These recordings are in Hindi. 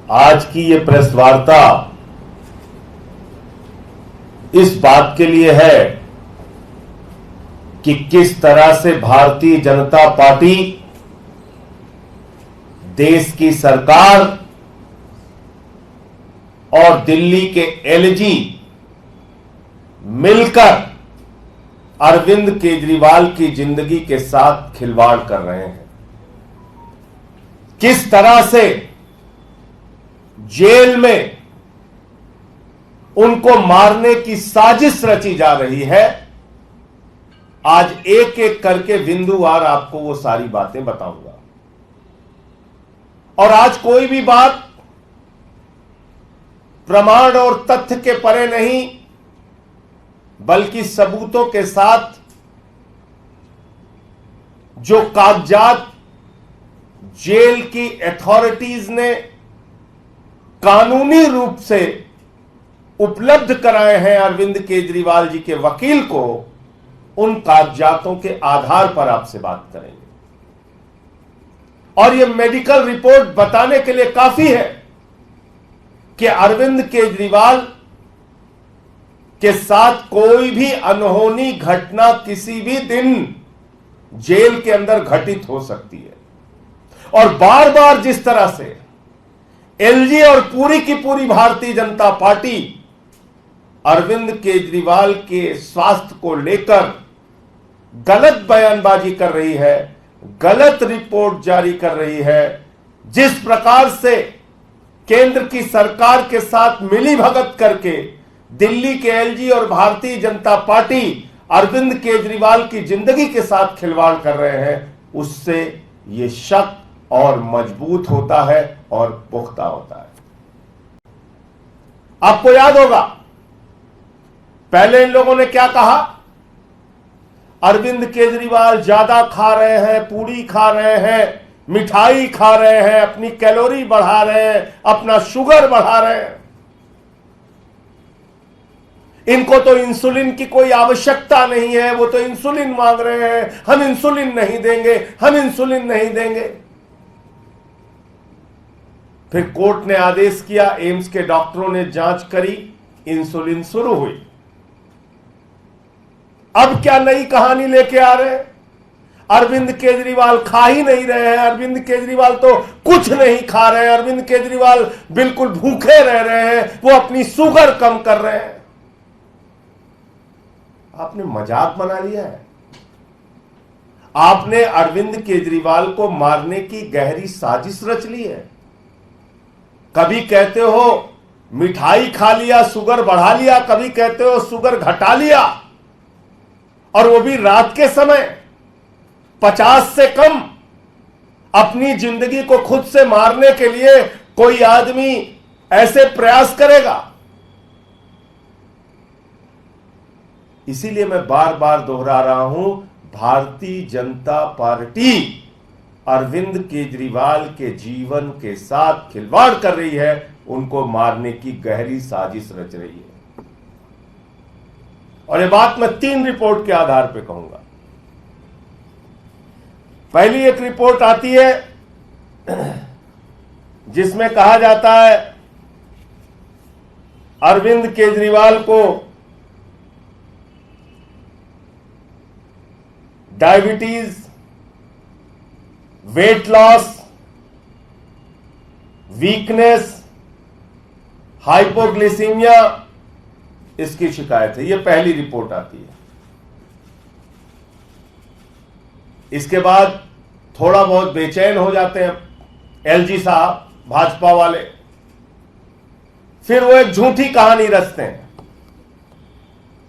आज की ये प्रेस वार्ता इस बात के लिए है कि किस तरह से भारतीय जनता पार्टी देश की सरकार और दिल्ली के एलजी मिलकर अरविंद केजरीवाल की जिंदगी के साथ खिलवाड़ कर रहे हैं। किस तरह से जेल में उनको मारने की साजिश रची जा रही है। आज एक एक करके बिंदुवार आपको वो सारी बातें बताऊंगा। और आज कोई भी बात प्रमाण और तथ्य के परे नहीं, बल्कि सबूतों के साथ जो कागजात जेल की अथॉरिटीज ने कानूनी रूप से उपलब्ध कराए हैं अरविंद केजरीवाल जी के वकील को, उन कागजातों के आधार पर आपसे बात करेंगे। और यह मेडिकल रिपोर्ट बताने के लिए काफी है कि अरविंद केजरीवाल के साथ कोई भी अनहोनी घटना किसी भी दिन जेल के अंदर घटित हो सकती है। और बार बार जिस तरह से एलजी और पूरी की पूरी भारतीय जनता पार्टी अरविंद केजरीवाल के स्वास्थ्य को लेकर गलत बयानबाजी कर रही है, गलत रिपोर्ट जारी कर रही है, जिस प्रकार से केंद्र की सरकार के साथ मिलीभगत करके दिल्ली के एलजी और भारतीय जनता पार्टी अरविंद केजरीवाल की जिंदगी के साथ खिलवाड़ कर रहे हैं, उससे यह शक और मजबूत होता है और पुख्ता होता है। आपको याद होगा पहले इन लोगों ने क्या कहा, अरविंद केजरीवाल ज्यादा खा रहे हैं, पूड़ी खा रहे हैं, मिठाई खा रहे हैं, अपनी कैलोरी बढ़ा रहे हैं, अपना शुगर बढ़ा रहे हैं, इनको तो इंसुलिन की कोई आवश्यकता नहीं है, वो तो इंसुलिन मांग रहे हैं, हम इंसुलिन नहीं देंगे, हम इंसुलिन नहीं देंगे। फिर कोर्ट ने आदेश किया, एम्स के डॉक्टरों ने जांच करी, इंसुलिन शुरू हुई। अब क्या नई कहानी लेके आ रहे हैं, अरविंद केजरीवाल खा ही नहीं रहे हैं, अरविंद केजरीवाल तो कुछ नहीं खा रहे हैं, अरविंद केजरीवाल बिल्कुल भूखे रह रहे हैं, वो अपनी शुगर कम कर रहे हैं। आपने मजाक बना लिया है। आपने अरविंद केजरीवाल को मारने की गहरी साजिश रच ली है। कभी कहते हो मिठाई खा लिया, शुगर बढ़ा लिया, कभी कहते हो शुगर घटा लिया, और वो भी रात के समय 50 से कम। अपनी जिंदगी को खुद से मारने के लिए कोई आदमी ऐसे प्रयास करेगा? इसीलिए मैं बार बार दोहरा रहा हूं, भारतीय जनता पार्टी अरविंद केजरीवाल के जीवन के साथ खिलवाड़ कर रही है, उनको मारने की गहरी साजिश रच रही है। और यह बात मैं 3 रिपोर्ट के आधार पर कहूंगा। पहली एक रिपोर्ट आती है जिसमें कहा जाता है अरविंद केजरीवाल को डायबिटीज, वेट लॉस, वीकनेस, हाइपोग्लिसीमिया, इसकी शिकायत है। यह पहली रिपोर्ट आती है। इसके बाद थोड़ा बहुत बेचैन हो जाते हैं एलजी साहब, भाजपा वाले, फिर वो एक झूठी कहानी रचते हैं,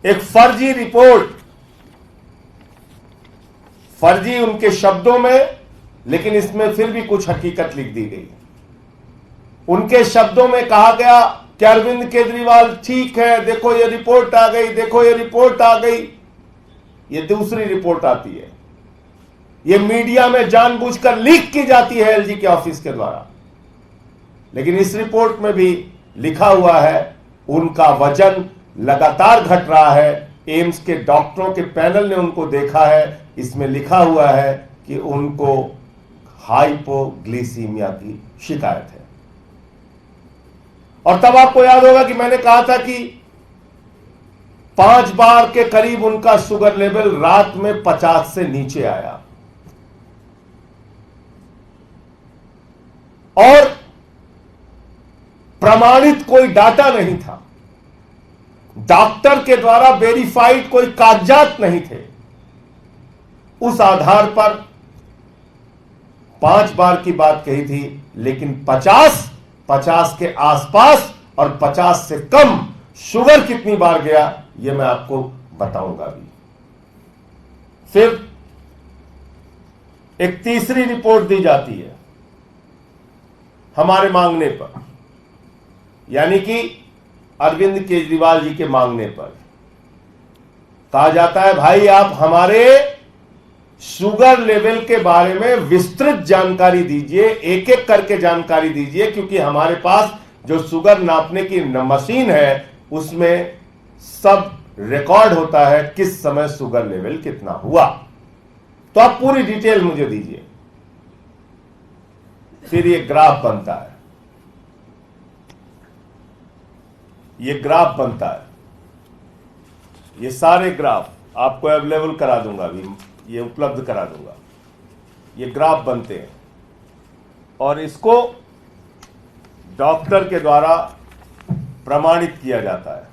एक फर्जी रिपोर्ट, फर्जी उनके शब्दों में, लेकिन इसमें फिर भी कुछ हकीकत लिख दी गई। उनके शब्दों में कहा गया कि अरविंद केजरीवाल ठीक है, देखो ये रिपोर्ट आ गई, देखो ये रिपोर्ट आ गई। ये दूसरी रिपोर्ट आती है, ये मीडिया में जानबूझकर लीक की जाती है एलजी के ऑफिस के द्वारा, लेकिन इस रिपोर्ट में भी लिखा हुआ है उनका वजन लगातार घट रहा है। एम्स के डॉक्टरों के पैनल ने उनको देखा है, इसमें लिखा हुआ है कि उनको हाइपोग्लिसीमिया की शिकायत है। और तब आपको याद होगा कि मैंने कहा था कि 5 बार के करीब उनका शुगर लेवल रात में 50 से नीचे आया और प्रमाणित कोई डाटा नहीं था, डॉक्टर के द्वारा वेरीफाइड कोई कागजात नहीं थे। उस आधार पर 5 बार की बात कही थी, लेकिन 50 के आसपास और 50 से कम शुगर कितनी बार गया यह मैं आपको बताऊंगा भी। फिर एक तीसरी रिपोर्ट दी जाती है हमारे मांगने पर, यानी कि अरविंद केजरीवाल जी के मांगने पर कहा जाता है, भाई आप हमारे शुगर लेवल के बारे में विस्तृत जानकारी दीजिए, एक एक करके जानकारी दीजिए, क्योंकि हमारे पास जो शुगर नापने की मशीन है उसमें सब रिकॉर्ड होता है किस समय शुगर लेवल कितना हुआ। तो आप पूरी डिटेल मुझे दीजिए। फिर ये ग्राफ बनता है, ये ग्राफ बनता है, ये सारे ग्राफ आपको अवेलेबल करा दूंगा, अभी ये उपलब्ध करा दूंगा। ये ग्राफ बनते हैं और इसको डॉक्टर के द्वारा प्रमाणित किया जाता है,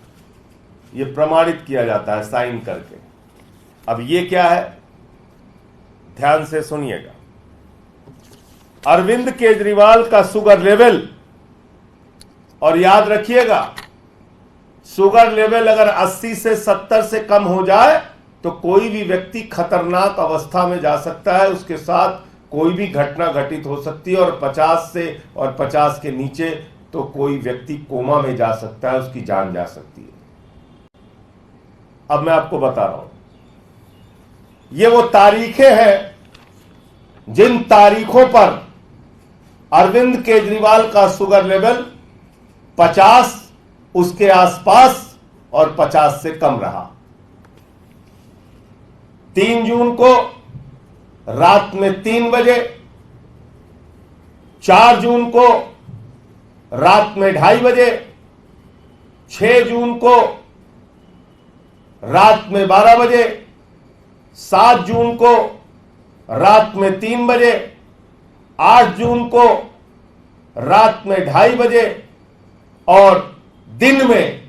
ये प्रमाणित किया जाता है साइन करके। अब ये क्या है, ध्यान से सुनिएगा। अरविंद केजरीवाल का शुगर लेवल, और याद रखिएगा शुगर लेवल अगर 80 से 70 से कम हो जाए तो कोई भी व्यक्ति खतरनाक अवस्था में जा सकता है, उसके साथ कोई भी घटना घटित हो सकती है, और 50 से और 50 के नीचे तो कोई व्यक्ति कोमा में जा सकता है, उसकी जान जा सकती है। अब मैं आपको बता रहा हूं, ये वो तारीखें हैं जिन तारीखों पर अरविंद केजरीवाल का शुगर लेवल 50 उसके आसपास और 50 से कम रहा। 3 जून को रात में 3 बजे, 4 जून को रात में 2:30 बजे, 6 जून को रात में 12 बजे, 7 जून को रात में 3 बजे, 8 जून को रात में 2:30 बजे और दिन में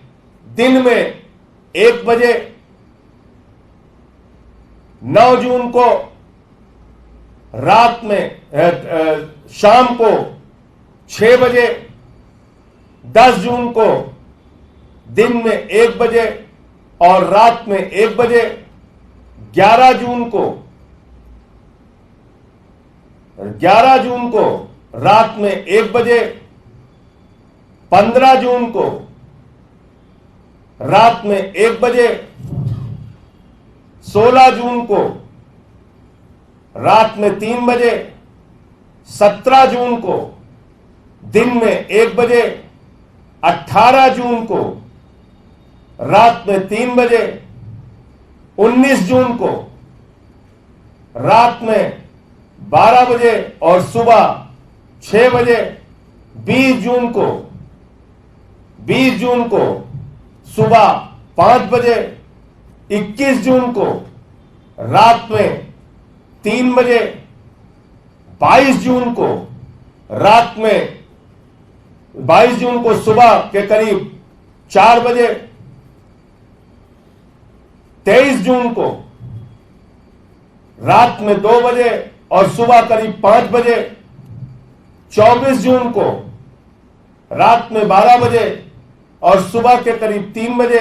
1 बजे, 9 जून को रात में शाम को 6 बजे, 10 जून को दिन में 1 बजे और रात में 1 बजे, 11 जून को रात में 1 बजे, 15 जून को रात में 1 बजे, 16 जून को रात में 3 बजे, 17 जून को दिन में 1 बजे, 18 जून को रात में 3 बजे, 19 जून को रात में 12 बजे और सुबह 6 बजे, 20 जून को सुबह 5 बजे, 21 जून को रात में 3 बजे, 22 जून को सुबह के करीब 4 बजे, 23 जून को रात में 2 बजे और सुबह करीब 5 बजे, 24 जून को रात में 12 बजे और सुबह के करीब 3 बजे,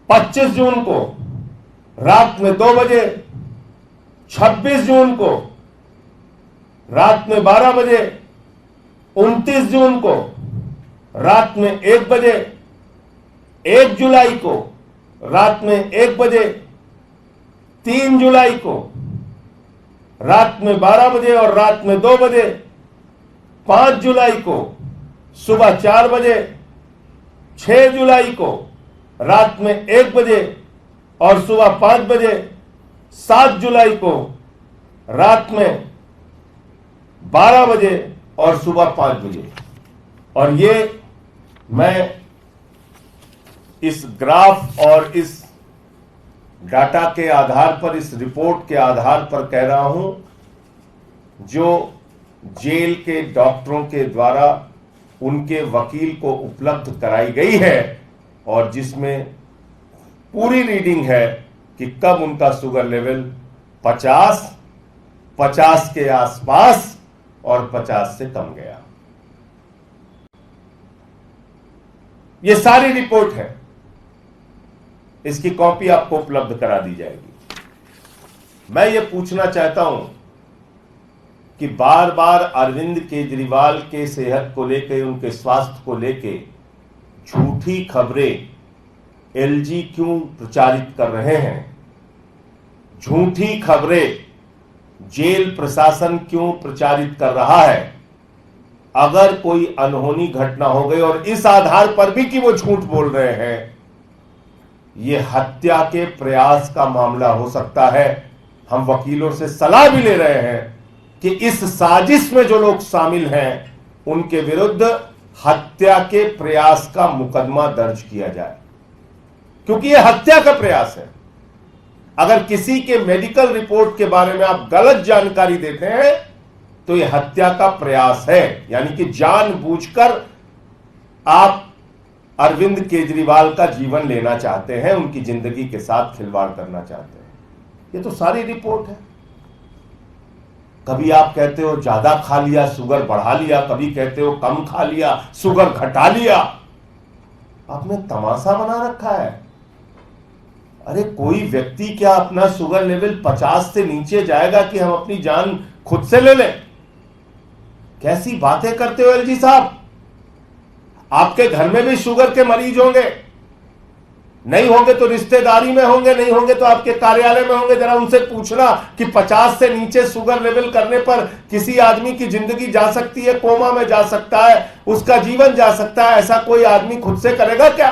25 जून को रात में 2 बजे, 26 जून को रात में 12 बजे, 29 जून को रात में 1 बजे, 1 जुलाई को रात में 1 बजे, 3 जुलाई को रात में 12 बजे और रात में 2 बजे, 5 जुलाई को सुबह 4 बजे, 6 जुलाई को रात में 1 बजे और सुबह 5 बजे, 7 जुलाई को रात में 12 बजे और सुबह 5 बजे। और ये मैं इस ग्राफ और इस डाटा के आधार पर, इस रिपोर्ट के आधार पर कह रहा हूं, जो जेल के डॉक्टरों के द्वारा उनके वकील को उपलब्ध कराई गई है और जिसमें पूरी रीडिंग है कि कब उनका शुगर लेवल 50 के आसपास और 50 से कम गया। यह सारी रिपोर्ट है, इसकी कॉपी आपको उपलब्ध करा दी जाएगी। मैं ये पूछना चाहता हूं कि बार बार अरविंद केजरीवाल के सेहत को लेकर, उनके स्वास्थ्य को लेकर झूठी खबरें एलजी क्यों प्रचारित कर रहे हैं? झूठी खबरें जेल प्रशासन क्यों प्रचारित कर रहा है? अगर कोई अनहोनी घटना हो गई और इस आधार पर भी कि वो झूठ बोल रहे हैं, यह हत्या के प्रयास का मामला हो सकता है। हम वकीलों से सलाह भी ले रहे हैं कि इस साजिश में जो लोग शामिल हैं उनके विरुद्ध हत्या के प्रयास का मुकदमा दर्ज किया जाए, क्योंकि यह हत्या का प्रयास है। अगर किसी के मेडिकल रिपोर्ट के बारे में आप गलत जानकारी देते हैं तो यह हत्या का प्रयास है, यानी कि जानबूझकर आप अरविंद केजरीवाल का जीवन लेना चाहते हैं, उनकी जिंदगी के साथ खिलवाड़ करना चाहते हैं। ये तो सारी रिपोर्ट है। कभी आप कहते हो ज्यादा खा लिया, शुगर बढ़ा लिया, कभी कहते हो कम खा लिया, शुगर घटा लिया। आपने तमाशा बना रखा है। अरे कोई व्यक्ति क्या अपना शुगर लेवल 50 से नीचे जाएगा कि हम अपनी जान खुद से ले लें? कैसी बातें करते हो एलजी साहब? आपके घर में भी शुगर के मरीज होंगे, नहीं होंगे तो रिश्तेदारी में होंगे, नहीं होंगे तो आपके कार्यालय में होंगे। जरा उनसे पूछना कि 50 से नीचे शुगर लेवल करने पर किसी आदमी की जिंदगी जा सकती है, कोमा में जा सकता है, उसका जीवन जा सकता है। ऐसा कोई आदमी खुद से करेगा क्या?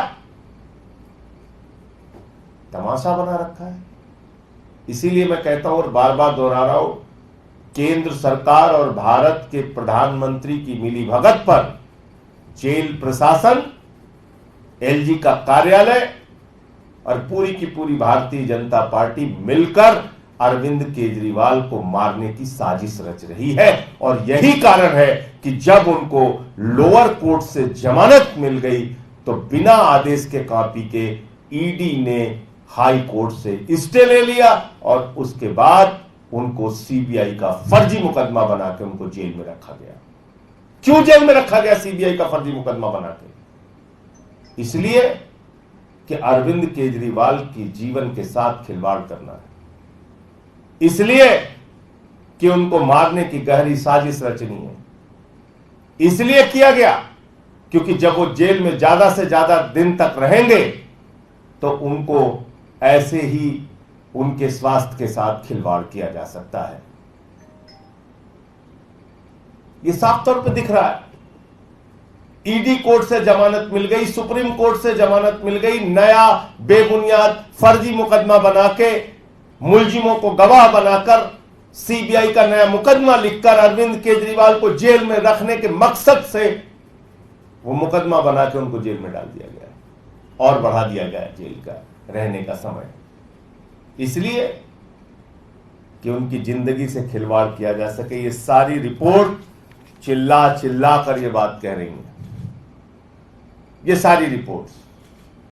तमाशा बना रखा है। इसीलिए मैं कहता हूं और बार बार दोहरा रहा हूं, केंद्र सरकार और भारत के प्रधानमंत्री की मिलीभगत पर जेल प्रशासन, एलजी का कार्यालय और पूरी की पूरी भारतीय जनता पार्टी मिलकर अरविंद केजरीवाल को मारने की साजिश रच रही है। और यही कारण है कि जब उनको लोअर कोर्ट से जमानत मिल गई तो बिना आदेश के कॉपी के ईडी ने हाई कोर्ट से स्टे ले लिया और उसके बाद उनको सीबीआई का फर्जी मुकदमा बना के उनको जेल में रखा गया। क्यों जेल में रखा गया सीबीआई का फर्जी मुकदमा बना के? इसलिए कि अरविंद केजरीवाल की जीवन के साथ खिलवाड़ करना है, इसलिए कि उनको मारने की गहरी साजिश रचनी है। इसलिए किया गया क्योंकि जब वो जेल में ज्यादा से ज्यादा दिन तक रहेंगे तो उनको ऐसे ही उनके स्वास्थ्य के साथ खिलवाड़ किया जा सकता है। ये साफ तौर पे दिख रहा है। ईडी कोर्ट से जमानत मिल गई, सुप्रीम कोर्ट से जमानत मिल गई, नया बेबुनियाद फर्जी मुकदमा बना के, मुलजिमों को गवाह बनाकर, सीबीआई का नया मुकदमा लिखकर अरविंद केजरीवाल को जेल में रखने के मकसद से वो मुकदमा बना के उनको जेल में डाल दिया गया और बढ़ा दिया गया जेल का रहने का समय, इसलिए कि उनकी जिंदगी से खिलवाड़ किया जा सके। ये सारी रिपोर्ट चिल्ला चिल्ला कर ये बात कह रही है, ये सारी रिपोर्ट्स।